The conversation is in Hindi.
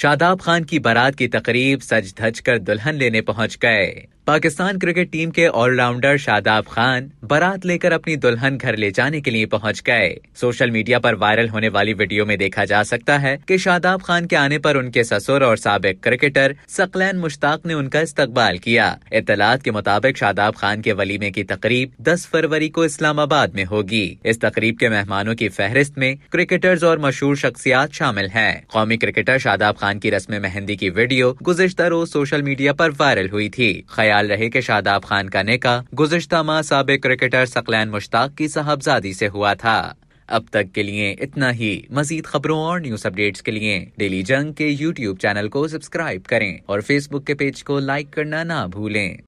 शादाब खान की बारात की तकरीब सज धज कर दुल्हन लेने पहुंच गए। पाकिस्तान क्रिकेट टीम के ऑलराउंडर शादाब खान बारात लेकर अपनी दुल्हन घर ले जाने के लिए पहुंच गए। सोशल मीडिया पर वायरल होने वाली वीडियो में देखा जा सकता है कि शादाब खान के आने पर उनके ससुर और साबिक क्रिकेटर सकलैन मुश्ताक ने उनका इस्तकबाल किया। इत्तलात के मुताबिक शादाब खान के वलीमे की तकरीब 10 फरवरी को इस्लामाबाद में होगी। इस तकरीब के मेहमानों की फहरिस्त में क्रिकेटर्स और मशहूर शख्सियात शामिल हैं। कौमी क्रिकेटर शादाब खान की रस्म मेहंदी की वीडियो गुज़िश्ता रोज सोशल मीडिया पर वायरल हुई थी। ख्याल रहे कि शादाब खान का निकाह गुज़िश्ता माह साबिक क्रिकेटर सकलैन मुश्ताक की साहबजादी से हुआ था। अब तक के लिए इतना ही। मजीद खबरों और न्यूज अपडेट्स के लिए डेली जंग के YouTube चैनल को सब्सक्राइब करें और Facebook के पेज को लाइक करना ना भूलें।